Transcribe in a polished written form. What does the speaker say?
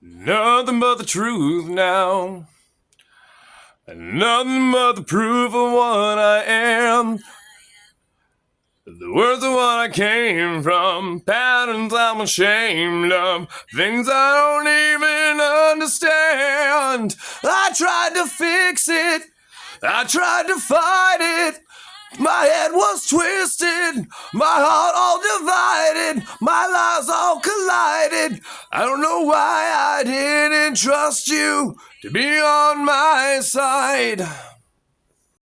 Nothing but the truth now. Nothing but the proof of what I am. The words of what I came from. Patterns I'm ashamed of. Things I don't even understand. I tried to fix it. I tried to fight it. My head was twisted, my heart all divided, my lives all collided. I don't know why I didn't trust you to be on my side.